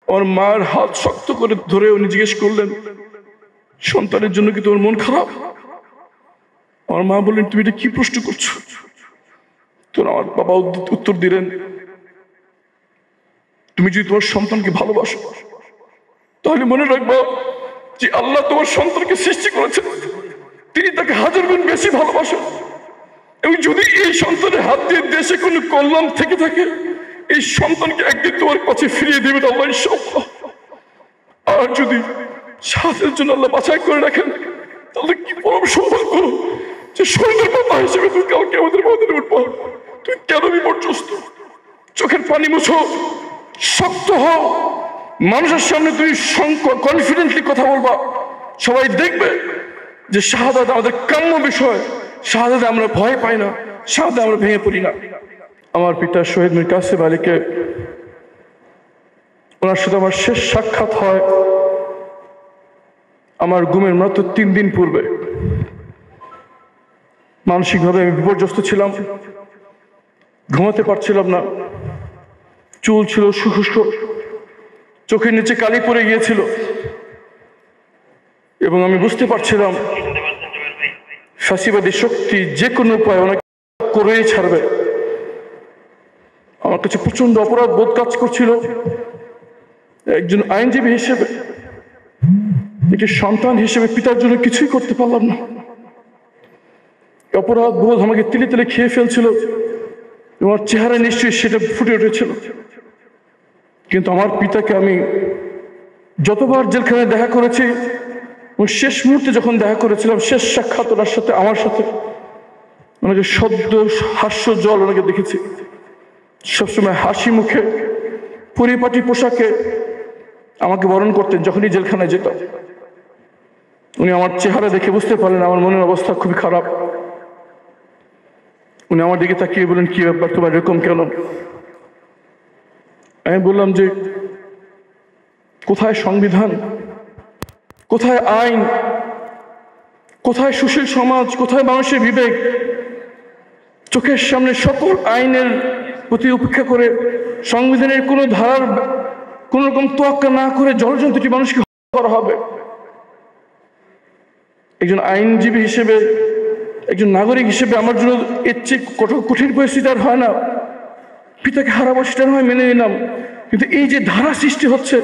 আমার মায়ের হাত শক্ত করে ধরে উনি জিজ্ঞেস করলেন, সন্তানের জন্য কি তোমার মন খারাপ? আমার মা বললেন, তুমি এটা কি প্রশ্ন করছো? তো আমার বাবা উত্তর দিলেন, তুমি যদি তোমার সন্তানকে ভালোবাসো তাহলে মনে রাখবা যে আল্লাহ তোমার সন্তানকে সৃষ্টি করেছেন, তিনি তাকে 1000 গুণ বেশি ভালোবাসেন। এবং যদি এই সন্তানের হাত দিয়ে দেশে কোনো কল্যাণ থেকে থাকে, এই সন্তানকে একদিন তোমার কাছে ফিরিয়ে দেবেন আল্লাহ ইনশাআল্লাহ। আর যদি শাহাদাতের জন্য আল্লাহ বাছাই করে রাখেন, তাহলে কি পরম সৌভাগ্য যে শহীদের কথা হিসেবে তুমি কালকে আমাদের মধ্যে উঠবো। তুমি কেন বিপর্যস্ত? চোখের পানি মুছো, শক্ত হও, মানুষের সামনে তুমি কনফিডেন্টলি কথা বলবা, সবাই দেখবে যে শাহাদাত আমাদের কাম্য বিষয়। শাহাদাতে আমরা ভয় পাই না, শাহাদাতে আমরা ভেঙে পড়ি না। আমার পিতা শহীদ মীর কাসেম আলীকে, ওনার সাথে আমার শেষ সাক্ষাৎ হয় আমার ঘুমের মাত্র 3 দিন পূর্বে। মানসিকভাবে আমি বিপর্যস্ত ছিলাম, ঘুমাতে পারছিলাম না, চুল ছিল শুষ্ক, চোখের নিচে কালি পড়ে গিয়েছিল, এবং আমি বুঝতে পারছিলাম ফ্যাসিবাদী শক্তি যে কোনো উপায় ওনাকে করেই ছাড়বে। আমার কাছে প্রচন্ড অপরাধ বোধ কাজ করছিল। একজন আইনজীবী হিসেবে, একটি সন্তান হিসেবে পিতার জন্য কিছুই করতে পারলাম না। অপরাধ বোধ আমাকে তিলে তিলে খেয়ে ফেলছিল, আমার চেহারা নিশ্চয়ই সেটা ফুটে উঠেছিল। কিন্তু আমার পিতাকে আমি যতবার জেলখানায় দেখা করেছি, শেষ মুহূর্তে যখন দেখা করেছিলাম, শেষ সাক্ষাৎ ওনার সাথে আমার সাথে, ওনাকে সদ্য হাস্য জল ওনাকে দেখেছি। সবসময় হাসি মুখে পরিপাটি পোশাকে আমাকে বরণ করতেন যখনই জেলখানায় যেতাম। উনি আমার চেহারা দেখে বুঝতে পারলেন আমার মনের অবস্থা খুবই খারাপ। উনি আমার দিকে তাকিয়ে বলেন, কি ব্যাপার, তোমার এরকম কেন? আমি বললাম যে কোথায় সংবিধান, কোথায় আইন, কোথায় সুশীল সমাজ, কোথায় মানুষের বিবেক? চোখের সামনে সকল আইনের প্রতি উপেক্ষা করে, সংবিধানের কোনো ধারার কোন রকম তোয়াক্কা না করে জলজন্তুটি মানুষকে হত্যা করা হবে। একজন আইনজীবী হিসেবে, একজন নাগরিক হিসেবে আমার জন্য এর চেয়ে কঠিন পরিস্থিতি আর হয় না। পিতাকে হারাবো সেটা নয়, মেনে নিলাম, কিন্তু এই যে ধারা সৃষ্টি হচ্ছে,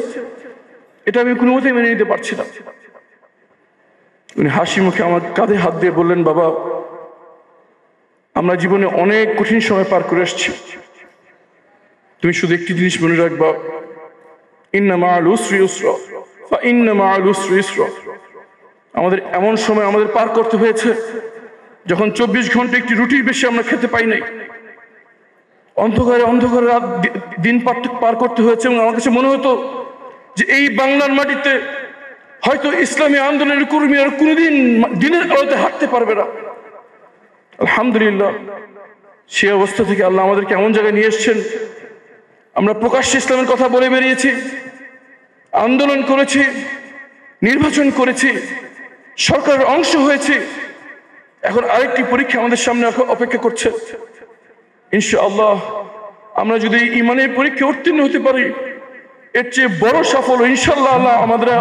এটা আমি কোনো মতেই মেনে নিতে পারছি না। উনি হাসি মুখে আমার কাঁধে হাত দিয়ে বললেন, বাবা, আমরা জীবনে অনেক কঠিন সময় পার করে এসেছি, তুমি শুধু একটি জিনিস মনে রাখবা, ইন্না মা'আল উসরি ইউসরা ফা ইন্না মা'আল উসরি ইউসরা। আমাদের এমন সময় আমাদের পার করতে হয়েছে যখন 24 ঘন্টা একটি রুটির বেশি আমরা খেতে পাই নাই, অন্ধকারে অন্ধকারে রাত দিন পার করতে হয়েছে। এবং আমার কাছে মনে হতো যে এই বাংলার মাটিতে হয়তো ইসলামী আন্দোলনের কর্মী আর কোনোদিন দিনের আলোতে হাঁটতে পারবে না। আলহামদুলিল্লাহ, সে অবস্থা থেকে আল্লাহ আমাদেরকে এমন জায়গায় নিয়ে এসেছেন, আমরা প্রকাশ্যে ইসলামের কথা বলে বেরিয়েছি, আন্দোলন করেছি, নির্বাচন করেছি, সরকারের অংশ হয়েছি। এখন আরেকটি পরীক্ষা আমাদের সামনে অপেক্ষা করছে। ইনশাআল্লাহ আমরা যদি ইমানের পরীক্ষা উত্তীর্ণ হতে পারি, এর চেয়ে বড় সফল ইনশাআল্লাহ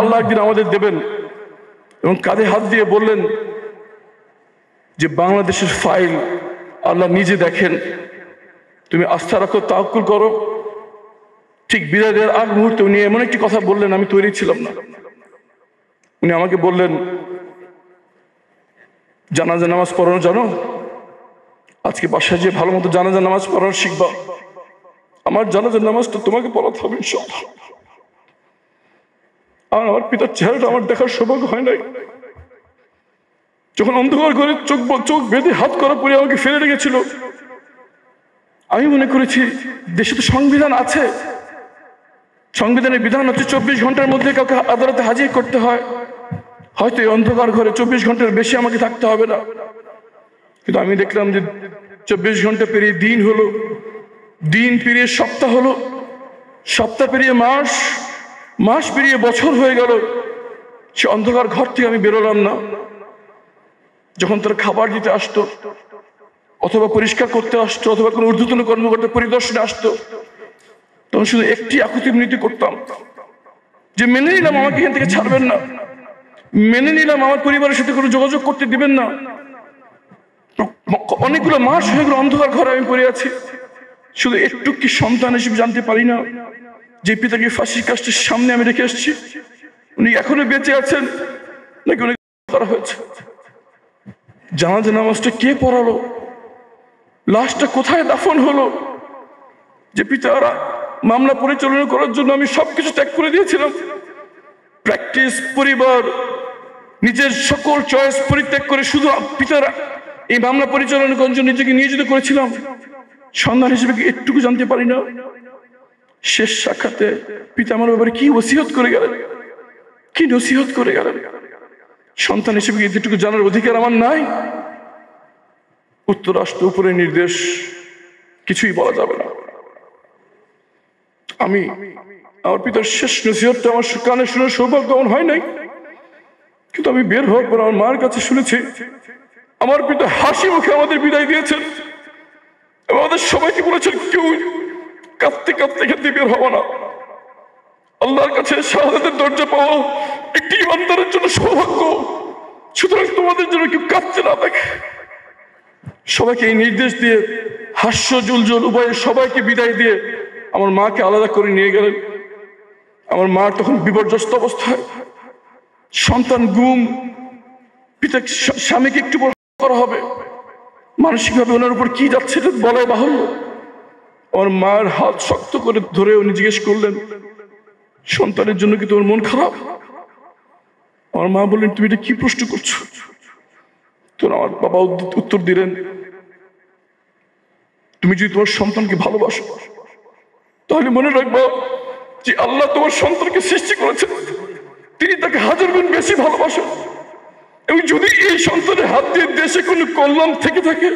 আল্লাহ একদিন আমাদের দেবেন। এবং কাঁধে হাত দিয়ে বললেন যে বাংলাদেশের ফাইল আল্লাহ নিজে দেখেন, তুমি আস্থা রাখো, তাওয়াক্কুল করো। ঠিক বিদায় দেওয়ার আগ মুহূর্তে উনি এমন একটি কথা বললেন, আমি তৈরি ছিলাম না। উনি আমাকে বললেন, জানাজা নামাজ পড়ানো জানো? আজকে বাসায় যে ভালো মতো জানাজা নামাজ পড়ানো শিখবা। আমার জানাজার নামাজটা তোমাকে পড়াতে হবে ইনশাআল্লাহ। আর আমার পিতার চেহারাটা আমার দেখার সৌভাগ্য হয় নাই। যখন অন্ধকার ঘরে চোখ বেঁধে হাত করা পরে আমাকে ফেলে রেখেছিল, আমি মনে করেছি দেশে তো সংবিধান আছে, সংবিধানের বিধান হচ্ছে 24 ঘন্টার মধ্যে কাউকে আদালতে হাজির করতে হয়, হয়তো এই অন্ধকার ঘরে 24 ঘন্টার বেশি আমাকে থাকতে হবে না। কিন্তু আমি দেখলাম যে 24 ঘন্টা পেরিয়ে দিন হলো, দিন পেরিয়ে সপ্তাহ হলো, সপ্তাহ পেরিয়ে মাস, মাস পেরিয়ে বছর হয়ে গেল। সে অন্ধকার ঘর থেকে আমি বেরোলাম না। যখন তারা খাবার দিতে আসতো, অথবা পরিষ্কার করতে আসতো, অথবা কোনো ঊর্ধ্বতন কর্মকর্তা পরিদর্শনে আসতো, তখন শুধু একটি আকুতি মিনতি করতাম, যে মেনে নিলাম আমাকে এখান থেকে ছাড়বেন না, মেনে নিলাম আমার পরিবারের সাথে কোনো যোগাযোগ করতে দিবেন না। অনেকগুলো মাস হয়ে গেল অন্ধকার ঘরে আমি পড়ে আছি, শুধু একটু কি সন্তান হিসেবে জানতে পারি না যে পিতাকে ফাঁসির কাস্টের সামনে আমি রেখে এসেছি, উনি এখনো বেঁচে আছেন নাকি উনি করা হয়েছে। জানাজা নামাজটা কে পড়ালো, লাশটা কোথায় দাফন হলো, যে পিতারা মামলা পরিচালনা করার জন্য আমি সবকিছু ত্যাগ করে দিয়েছিলাম, প্র্যাকটিস, পরিবার, নিজের সকল চয়েস পরিত্যাগ করে শুধু পিতারা এই মামলা পরিচালনা করার জন্য নিজেকে নিয়োজিত করেছিলাম, সন্তান হিসেবে কি একটুকু জানতে পারি না। শেষ সাক্ষাতে পিতা আমার ব্যাপারে কি ওসিয়ত করে গেলেন, কি নসিহত করে গেলেন, সন্তান হিসেবে কি এতটুকু জানার অধিকার আমার নাই? উত্তর রাষ্ট্র উপরের নির্দেশ, কিছুই বলা যাবে না। আমি আমার পিতার শেষ নসিহতটা আমার কানে শুনে সৌভাগ্য আমার হয় নাই, কিন্তু আমি বের হওয়ার পর আমার মার কাছে শুনেছি আমার পিতা হাসি মুখে আমাদের বিদায় দিয়েছেন, আমাদের সবাইকে বলেছেন কেউ কাঁদতে কাঁদতে এখান থেকে বের হবো না। আল্লাহর কাছে শাহাদাতের দরজা পাওয়া একটি ইমানদারের জন্য সৌভাগ্য, সুতরাং তোমাদের জন্য কেউ কাঁদতে না থাকে। সবাইকে এই নির্দেশ দিয়ে হাস্য জুলজুল উভয়ে সবাইকে বিদায় দিয়ে আমার মাকে আলাদা করে নিয়ে গেলেন। আমার মা তখন বিপর্যস্ত অবস্থায়, সন্তান গুম, পিতা স্বামীকে একটু করা হবে, মানসিকভাবে ওনার উপর কি যাচ্ছে এটা বলাই বাহুল্য। আমার মার হাত শক্ত করে ধরে উনি জিজ্ঞেস করলেন, সন্তানের জন্য কি তোমার মন খারাপ? আমার মা বললেন, তুমি এটা কি প্রশ্ন করছো? তো আমার বাবা উত্তর দিলেন, তুমি যদি তোমার সন্তানকে ভালোবাসো তাহলে মনে রাখবা যে আল্লাহ তোমার সন্তানকে সৃষ্টি করেছেন, তিনি তাকে হাজার গুণ বেশি ভালোবাসেন, এবং যদি এই সন্তানের হাত দিয়ে দেশে কোনো কল্যাণ থেকে থাকে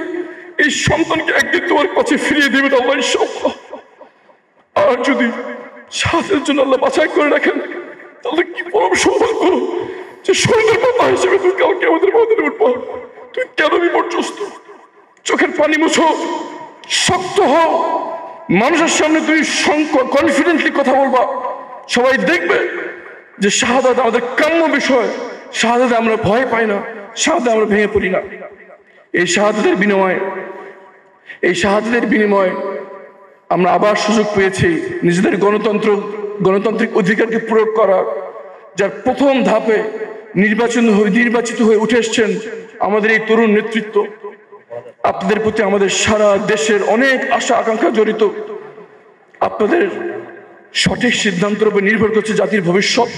এই সন্তানকে একদিন তোমার কাছে ফিরিয়ে দেবেন আল্লাহ ইনশাআল্লাহ। আর যদি শাহাদাতের জন্য আল্লাহ বাছাই করে রাখেন তাহলে কি পরম সৌভাগ্য যে শহীদের কথা হিসেবে তুমি কালকে আমাদের মধ্যে উঠবো। তুমি কেন বিপর্যস্ত? চোখের পানি মুছো, শক্ত হও, মানুষের সামনে তুমি কনফিডেন্টলি কথা বলবা, সবাই দেখবে যে শাহাদাত আমাদের কাম্য বিষয়, শাহাদাতে আমরা ভয় পাই না, শাহাদাতে আমরা ভেঙে পড়ি না। এই শাহাদাতের বিনিময়ে আমরা আবার সুযোগ পেয়েছি নিজেদের গণতান্ত্রিক অধিকারকে প্রয়োগ করার, যার প্রথম ধাপে নির্বাচিত হয়ে উঠে এসছেন আমাদের এই তরুণ নেতৃত্ব। আপনাদের প্রতি আমাদের সারা দেশের অনেক আশা আকাঙ্ক্ষা জড়িত। আপনাদের সঠিক সিদ্ধান্তের উপর নির্ভর করছে জাতির ভবিষ্যৎ।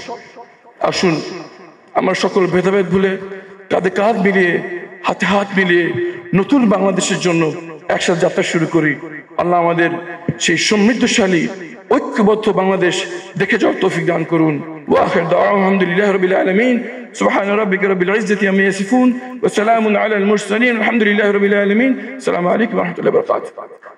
আসুন আমরা সকল ভেদাভেদ ভুলে কাঁধে কাঁধ মিলিয়ে, হাতে হাত মিলিয়ে নতুন বাংলাদেশের জন্য একসাথে যাত্রা শুরু করি। আল্লাহ আমাদের সেই সমৃদ্ধশালী ঐক্যবদ্ধ বাংলাদেশ দেখে যাওয়ার তৌফিক দান করুন। ওয়া আখির দাওয়ানা আলহামদুলিল্লাহি রাব্বিল আলামিন। সুবহানা রাব্বিকা রাব্বিল ইজ্জাতি আম্মা ইয়াসিফুন ওয়া সালামুন আলাল মুরসালিন আলহামদুলিল্লাহি রাব্বিল আলামিন। আসসালামু আলাইকুম ওয়া রাহমাতুল্লাহি ওয়া বারাকাতুহু।